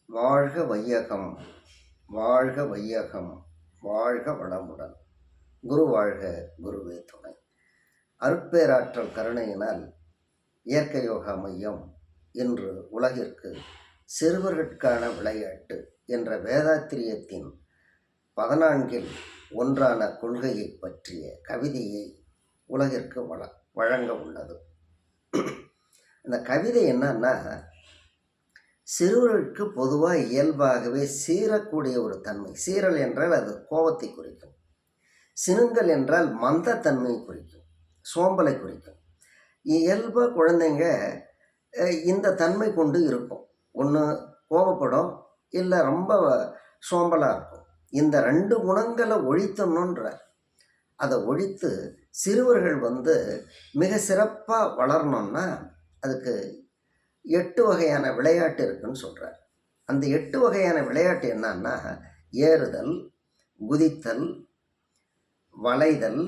வாழ்க வையகம், வாழ்க வையகம், வாழ்க வளமுடன். குரு வாழ்க, குருவே துணை. அருட்பேராற்றல் கருணையினால் இயற்கை யோகா மையம் இன்று உலகிற்கு சிறுவர்களுக்கான விளையாட்டு என்ற வேதாத்திரியத்தின் 14இல் ஒன்றான கொள்கையை பற்றிய கவிதையை உலகிற்கு வழங்க உள்ளது. இந்த கவிதை என்னன்னா, சிறுவர்களுக்கு பொதுவாக இயல்பாகவே சீரக்கூடிய ஒரு தன்மை. சீரல் என்றால் அது கோபத்தை குறிக்கும். சினுங்கல் என்றால் மந்தத்தன்மையை குறிக்கும், சோம்பலை குறிக்கும். இயல்பாக குழந்தைங்க இந்த தன்மை கொண்டு இருக்கும். ஒன்று கோபப்படும், இல்லை ரொம்ப சோம்பலாக இருக்கும். இந்த 2 குணங்களை ஒழித்தணுன்ற அதை ஒழித்து சிறுவர்கள் மிக சிறப்பாக வளரணும்னா அதுக்கு 8 வகையான விளையாட்டு இருக்குன்னு சொல்கிறார். அந்த 8 வகையான விளையாட்டு என்னன்னா, ஏறுதல், குதித்தல், வளைதல்,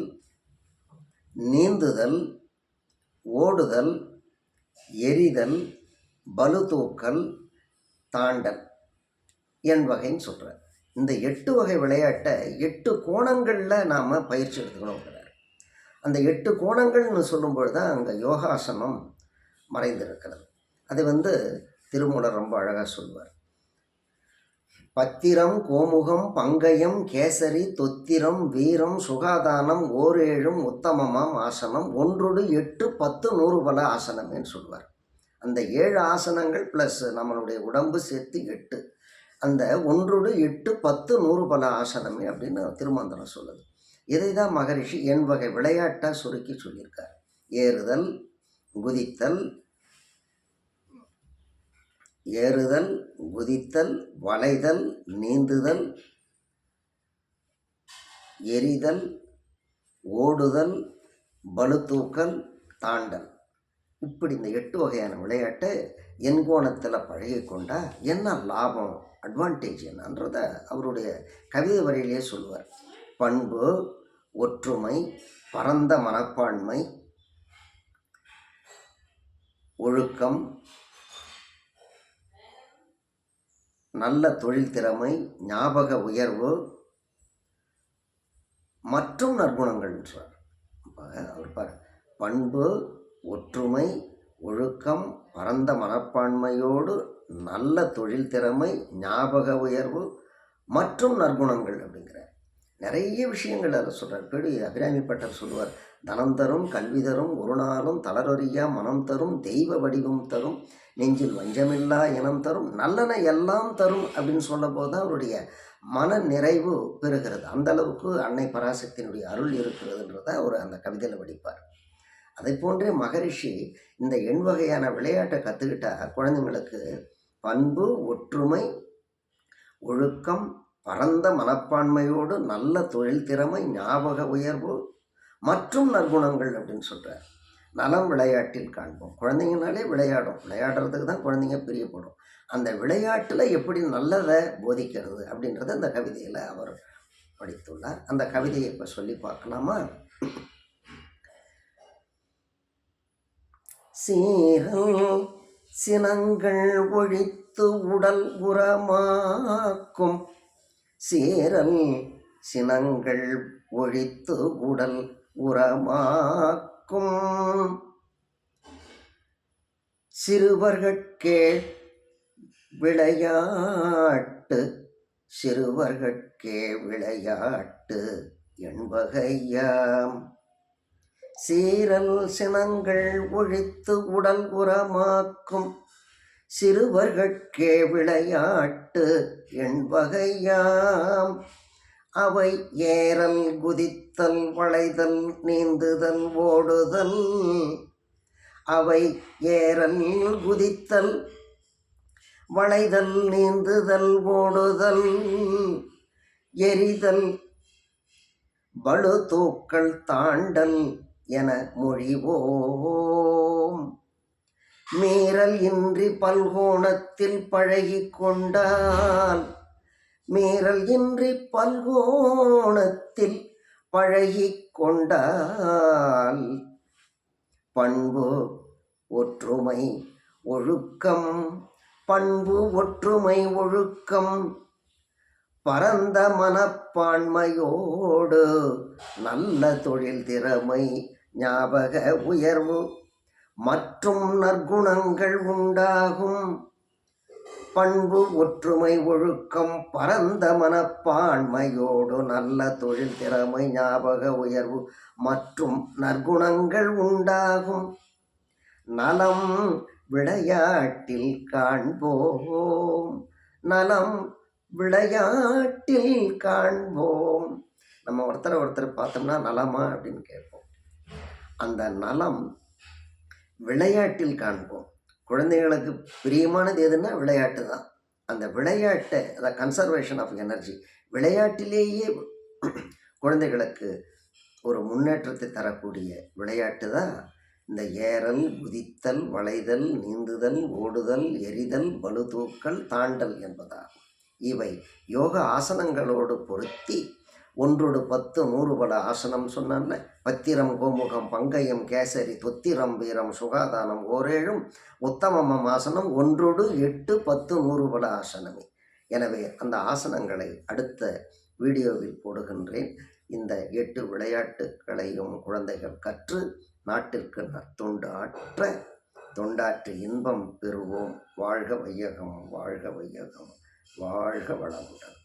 நீந்துதல், ஓடுதல், எரிதல், பளு தூக்கல், தாண்டல் வகைன்னு சொல்கிறார். இந்த 8 வகை விளையாட்டை 8 கோணங்களில் நாம் பயிற்சி எடுத்துக்கணுங்கிறார். அந்த 8 கோணங்கள்னு சொல்லும்பொழுது தான் அங்கே யோகாசனம் மறைந்திருக்கிறது. அது திருமூலர் ரொம்ப அழகாக சொல்வார். பத்திரம், கோமுகம், பங்கயம், கேசரி, தொத்திரம், வீரம், சுகாதானம், ஓரேழும் உத்தமமாம் ஆசனம், 1 8 10 100 பல ஆசனமேன்னு சொல்வார். அந்த 7 ஆசனங்கள் ப்ளஸ் நம்மளுடைய உடம்பு சேர்த்து 8. அந்த 1 8 10 100 பல ஆசனமே அப்படின்னு திருமந்திரம் சொல்லுது. இதை தான் மகரிஷி வகை விளையாட்டாக சுருக்கி சொல்லியிருக்கார். ஏறுதல், குதித்தல், வளைதல், நீந்துதல், எரிதல், ஓடுதல், பளுதூக்கல், தாண்டல். இப்படி இந்த 8 வகையான விளையாட்டை எண்கோணத்தில் பழகி கொண்டா என்ன லாபம், அட்வான்டேஜ் என்னன்றத அவருடைய கவிதை வரையிலேயே சொல்லுவார். பண்பு, ஒற்றுமை, பரந்த மனப்பான்மை, ஒழுக்கம், நல்ல தொழில் திறமை, ஞாபக உயர்வு மற்றும் நற்குணங்கள் என்றார். அவர் பாரு, பண்பு, ஒற்றுமை, ஒழுக்கம், பரந்த மனப்பான்மையோடு நல்ல தொழில் திறமை, ஞாபக உயர்வு மற்றும் நற்குணங்கள் அப்படிங்கிறார். நிறைய விஷயங்கள் அதை சொல்கிறார். இப்படி அபிராமி பட்டர் சொல்லுவார், தனம் தரும், கல்வி தரும், ஒரு நாளும் தளரொறியா மனம் தரும், தெய்வ வடிவம் தரும், நெஞ்சில் வஞ்சமில்லா இனம் தரும், நல்லன எல்லாம் தரும் அப்படின்னு சொல்ல போது தான் அவருடைய மன நிறைவு பெறுகிறது. அந்த அளவுக்கு அன்னை பராசக்தியினுடைய அருள் இருக்கிறதுன்றதை அவர் அந்த கவிதையில் வடிப்பார். அதை போன்றே மகரிஷி இந்த 8 வகையான விளையாட்டை கற்றுக்கிட்டா குழந்தைங்களுக்கு பண்பு, ஒற்றுமை, ஒழுக்கம், பரந்த மனப்பான்மையோடு நல்ல தொழில் திறமை, ஞாபக உயர்வு மற்றும் நற்குணங்கள் அப்படின்னு சொல்கிறார். நலம் விளையாட்டில் காண்போம். குழந்தைங்கனாலே விளையாடுறதுக்கு தான் குழந்தைங்க பிரியப்படும். அந்த விளையாட்டில் எப்படி நல்லதை போதிக்கிறது அப்படின்றத அந்த கவிதையில் அவர் படித்துள்ளார். அந்த கவிதையை இப்போ சொல்லி பார்க்கலாமா? சீரல் சினங்கள் ஒழித்து உடல் உரமாக்கும், சீரல் சினங்கள் ஒழித்து உடல் உரமாக்கும், சிறுவர்கட்கே விளையாட்டு, சிறுவர்கட்கே விளையாட்டு என்பகையாம். சீரல் சினங்கள் ஒழித்து உடல் உரமாக்கும், சிறுவர்கட்கே விளையாட்டு என்பகையாம். அவை ஏறல், குதித்தல், வளைதல், நீந்துதல், ஓடுதல். அவை ஏறல், குதித்தல், வளைதல், நீந்துதல், ஓடுதல், எரிதல், பளு தூக்கல், தாண்டல் என மொழிவோம். மீறல் இன்றி பல்கோணத்தில் பழகி கொண்டால், மீறல் இன்றி பல்கோணத்தில் பழகி கொண்டால், பண்பு, ஒற்றுமை, ஒழுக்கம், பண்பு ஒற்றுமை ஒழுக்கம் பரந்த மனப்பான்மையோடு நல்ல தொழில் திறமை ஞாபக உயர்வு மற்றும் நற்குணங்கள் உண்டாகும். பண்பு ஒற்றுமை ஒழுக்கம் பரந்த மனப்பான்மையோடு நல்ல தொழில் திறமை ஞாபக உயர்வு மற்றும் நற்குணங்கள் உண்டாகும். நலம் விளையாட்டில் காண்போம், நலம் விளையாட்டில் காண்போம். நம்ம ஒருத்தர் பார்த்தோம்னா நலமா அப்படின்னு கேட்போம். அந்த நலம் விளையாட்டில் காண்போம். குழந்தைகளுக்கு பிரியமானது எதுன்னா விளையாட்டு தான். அந்த விளையாட்டை, அதாவது கன்சர்வேஷன் ஆஃப் எனர்ஜி, விளையாட்டிலேயே குழந்தைகளுக்கு ஒரு முன்னேற்றத்தை தரக்கூடிய விளையாட்டு தான் இந்த ஏறல், குதித்தல், வளைதல், நீந்துதல், ஓடுதல், எரிதல், பளுதூக்கல், தாண்டல் என்பதாகும். இவை யோக ஆசனங்களோடு பொருத்தி 1 10 100 பல ஆசனம் சொன்னால, பத்திரம் கோமுகம் பங்கயம் கேசரி தொத்திரம் வீரம் சுகாதானம் ஓரேழும் உத்தமமம் ஆசனம் 1 8 10 100 பல ஆசனமே. எனவே அந்த ஆசனங்களை அடுத்த வீடியோவில் போடுகின்றேன். இந்த 8 விளையாட்டுகளையும் குழந்தைகள் கற்று நாட்டிற்கு தொண்டாற்றி இன்பம் பெறுவோம். வாழ்க வையகம், வாழ்க வையகம், வாழ்க வளமுடன்.